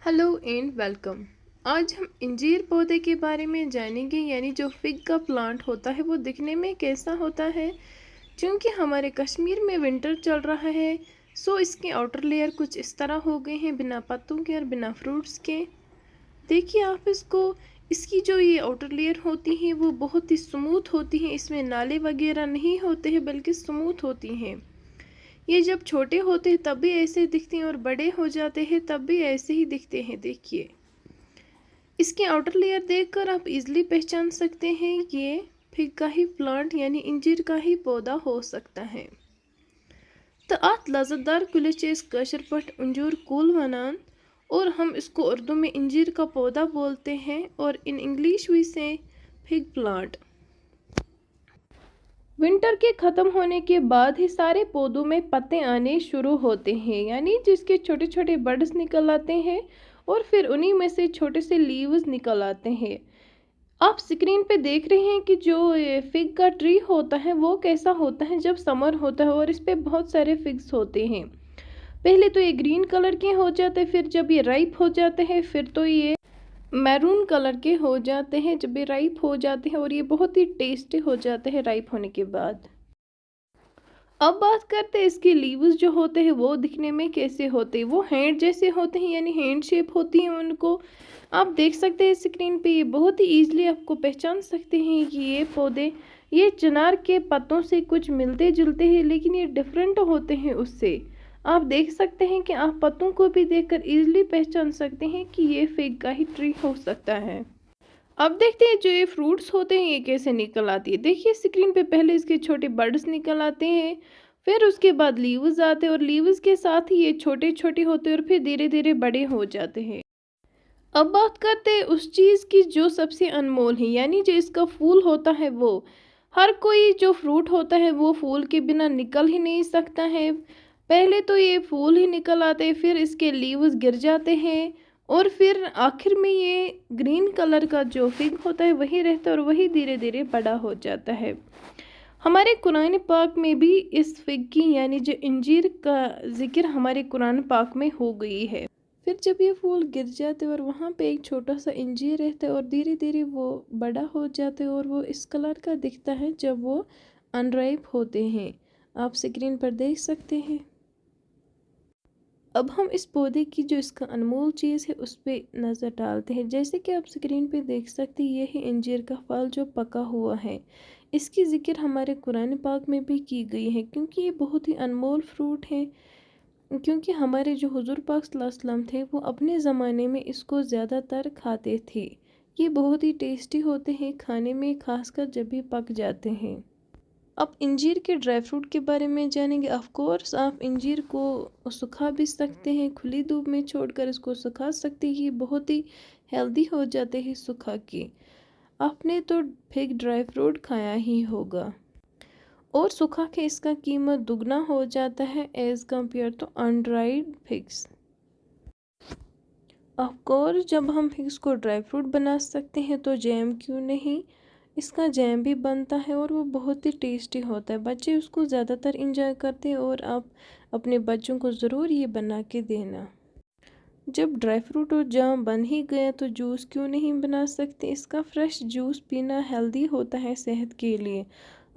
Hello and welcome. आज हम इंजीर पौधे के बारे में जानेंगे, यानी जो फिग का प्लांट होता है वो दिखने में कैसा होता है। क्योंकि हमारे कश्मीर में विंटर चल रहा है, सो इसके आउटर लेयर कुछ इस तरह हो गए हैं, बिना पत्तों के और बिना फ्रूट्स के। देखिए आप इसको, इसकी जो ये आउटर लेयर होती है वो बहुत ही स्मूथ होती है, इसमें नाले वगैरह नहीं होते हैं बल्कि स्मूथ होती हैं। ये जब छोटे होते हैं तब भी ऐसे दिखते हैं और बड़े हो जाते हैं तब भी ऐसे ही दिखते हैं। देखिए इसकी आउटर लेयर देखकर आप इजीली पहचान सकते हैं ये फिग का ही प्लांट यानी इंजीर का ही पौधा हो सकता है। तो आत लज़तदार कुलिच कशर पट अंजूर कूल वनान, और हम इसको उर्दू में इंजीर का पौधा बोलते हैं, और इन इंग्लिश वी से फिग प्लांट। विंटर के ख़त्म होने के बाद ही सारे पौधों में पत्ते आने शुरू होते हैं, यानी जिसके छोटे छोटे बड्स निकल आते हैं और फिर उन्हीं में से छोटे से लीव्स निकल आते हैं। आप स्क्रीन पे देख रहे हैं कि जो ये फिग का ट्री होता है वो कैसा होता है जब समर होता है, और इस पे बहुत सारे फिग्स होते हैं। पहले तो ये ग्रीन कलर के हो जाते हैं, फिर जब ये राइप हो जाते हैं फिर तो ये मैरून कलर के हो जाते हैं जब ये राइप हो जाते हैं, और ये बहुत ही टेस्टी हो जाते हैं राइप होने के बाद। अब बात करते हैं इसके लीव्स जो होते हैं वो दिखने में कैसे होते हैं। वो हैंड जैसे होते हैं, यानी हैंड शेप होती है उनको। आप देख सकते हैं स्क्रीन पे, ये बहुत ही ईजिली आपको पहचान सकते हैं कि ये पौधे ये चिनार के पत्तों से कुछ मिलते जुलते हैं, लेकिन ये डिफरेंट होते हैं उससे। आप देख सकते हैं कि आप पत्तों को भी देखकर इजीली पहचान सकते हैं कि ये फिग का ही ट्री हो सकता है। अब देखते हैं जो ये फ्रूट्स होते हैं ये कैसे निकल आती है। देखिए स्क्रीन पे पहले इसके छोटे बड्स निकल आते हैं, फिर उसके बाद लीव्स आते हैं, और लीव्स के साथ ही ये छोटे छोटे होते हैं और फिर धीरे धीरे बड़े हो जाते हैं। अब बात करते हैं उस चीज़ की जो सबसे अनमोल है, यानी जो इसका फूल होता है वो। हर कोई जो फ्रूट होता है वो फूल के बिना निकल ही नहीं सकता है। पहले तो ये फूल ही निकल आते हैं, फिर इसके लीव्स गिर जाते हैं, और फिर आखिर में ये ग्रीन कलर का जो फिग होता है वही रहता है, और वही धीरे धीरे बड़ा हो जाता है। हमारे कुरान पाक में भी इस फिग की यानी जो इंजीर का जिक्र हमारे कुरान पाक में हो गई है। फिर जब ये फूल गिर जाते हैं और वहाँ पे एक छोटा सा इंजीर रहता है, और धीरे धीरे वो बड़ा हो जाते हैं, और वो इस कलर का दिखता है जब वो अनराइप होते हैं। आप स्क्रीन पर देख सकते हैं। अब हम इस पौधे की जो इसका अनमोल चीज़ है उस पर नज़र डालते हैं। जैसे कि आप स्क्रीन पे देख सकते हैं, ये है इंजीर का फल जो पका हुआ है। इसकी ज़िक्र हमारे कुरान पाक में भी की गई है, क्योंकि ये बहुत ही अनमोल फ्रूट है। क्योंकि हमारे जो हुजूर पाक सल्लल्लाहु अलैहि वसल्लम थे वो अपने ज़माने में इसको ज़्यादातर खाते थे। ये बहुत ही टेस्टी होते हैं खाने में, खासकर जब भी पक जाते हैं। अब इंजीर के ड्राई फ्रूट के बारे में जानेंगे। ऑफ कोर्स आप इंजीर को सुखा भी सकते हैं, खुली धूप में छोड़कर इसको सुखा सकते हैं। ये बहुत ही हेल्दी हो जाते हैं सुखा के। आपने तो फिग ड्राई फ्रूट खाया ही होगा, और सुखा के इसका कीमत दुगना हो जाता है as compared to undried figs. Of course जब हम फिग्स को ड्राई फ्रूट बना सकते हैं तो जैम क्यों नहीं, इसका जैम भी बनता है और वो बहुत ही टेस्टी होता है। बच्चे उसको ज़्यादातर इंजॉय करते हैं, और आप अपने बच्चों को ज़रूर ये बना के देना। जब ड्राई फ्रूट और जाम बन ही गया तो जूस क्यों नहीं बना सकते। इसका फ्रेश जूस पीना हेल्दी होता है सेहत के लिए।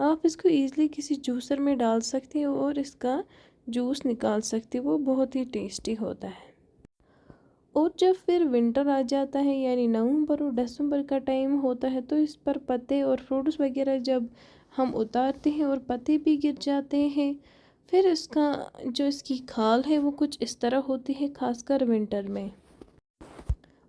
आप इसको ईज़िली किसी जूसर में डाल सकते हो और इसका जूस निकाल सकते हो, वो बहुत ही टेस्टी होता है। और जब फिर विंटर आ जाता है, यानी नवंबर और दिसंबर का टाइम होता है, तो इस पर पत्ते और फ्रूट्स वगैरह जब हम उतारते हैं और पत्ते भी गिर जाते हैं, फिर इसका जो इसकी खाल है वो कुछ इस तरह होती है, खासकर विंटर में।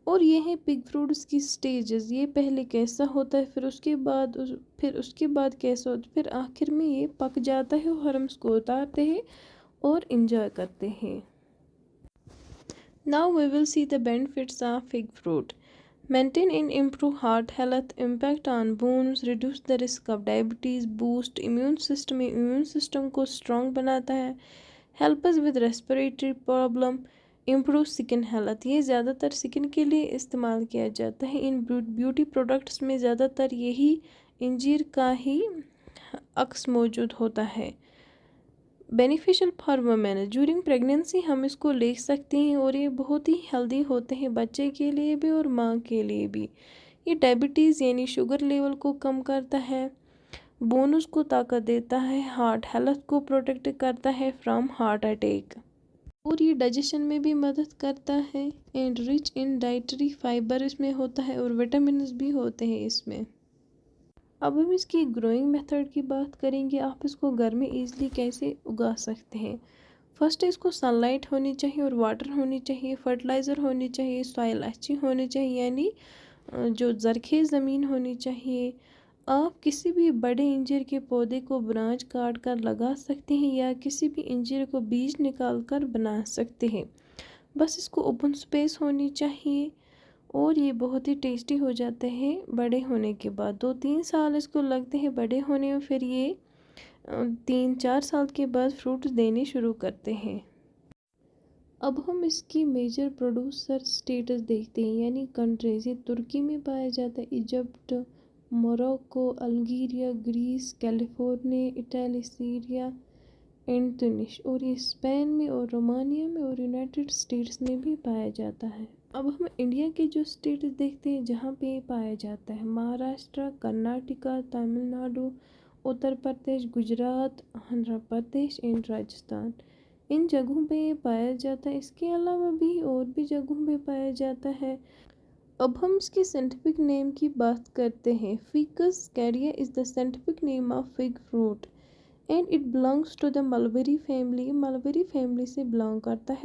और ये है पिग फ्रूट्स की स्टेजेस। ये पहले कैसा होता है, फिर उसके बाद कैसा होता है, फिर आखिर में ये पक जाता है और हम इसको उतारते हैं और इंजॉय करते हैं। Now we will see the benefits of fig fruit. Maintain and improve heart health, impact on bones, reduce the risk of diabetes, boost immune system को strong बनाता है, help us with respiratory problem, improve skin health। ये ज़्यादातर skin के लिए इस्तेमाल किया जाता है। इन ब्यूटी प्रोडक्ट्स में ज़्यादातर यही इंजीर का ही अक्स मौजूद होता है। Beneficial for women, during pregnancy हम इसको ले सकते हैं और ये बहुत ही हेल्दी होते हैं बच्चे के लिए भी और माँ के लिए भी। ये डायबिटीज़ यानी शुगर लेवल को कम करता है, बोन्स को ताकत देता है, हार्ट हेल्थ को प्रोटेक्ट करता है फ्रॉम हार्ट अटैक, और ये डाइजेशन में भी मदद करता है। And rich in dietary fibre इसमें होता है और विटामिन भी होते हैं इसमें। अब हम इसकी ग्रोइंग मेथड की बात करेंगे। आप इसको घर में ईजिली कैसे उगा सकते हैं। फर्स्ट इसको सनलाइट होनी चाहिए और वाटर होनी चाहिए, फर्टिलाइज़र होनी चाहिए, सॉइल अच्छी होनी चाहिए यानी जो ज़रख़ेज़ ज़मीन होनी चाहिए। आप किसी भी बड़े इंजीर के पौधे को ब्रांच काट कर लगा सकते हैं या किसी भी इंजीर को बीज निकाल कर बना सकते हैं। बस इसको ओपन स्पेस होनी चाहिए और ये बहुत ही टेस्टी हो जाते हैं बड़े होने के बाद। 2-3 साल इसको लगते हैं बड़े होने में, फिर ये 3-4 साल के बाद फ्रूट देने शुरू करते हैं। अब हम इसकी मेजर प्रोड्यूसर स्टेटस देखते हैं यानी कंट्रीज। ये तुर्की में पाया जाता है, Egypt, Morocco, Algeria, Greece, California, Italy, Syria and Tunis, और ये स्पेन में और रोमानिया में और यूनाइटेड स्टेट्स में भी पाया जाता है। अब हम इंडिया के जो स्टेट्स देखते हैं जहाँ पे पाया जाता है। महाराष्ट्र, कर्नाटका, तमिलनाडु, उत्तर प्रदेश, गुजरात, आंध्र प्रदेश एंड राजस्थान, इन जगहों पे ये पाया जाता है। इसके अलावा भी और भी जगहों पे पाया जाता है। अब हम इसके साइंटिफिक नेम की बात करते हैं। Ficus carica is the scientific name of fig fruit and it belongs to the mulberry family. Mulberry family से बिलोंग करता है।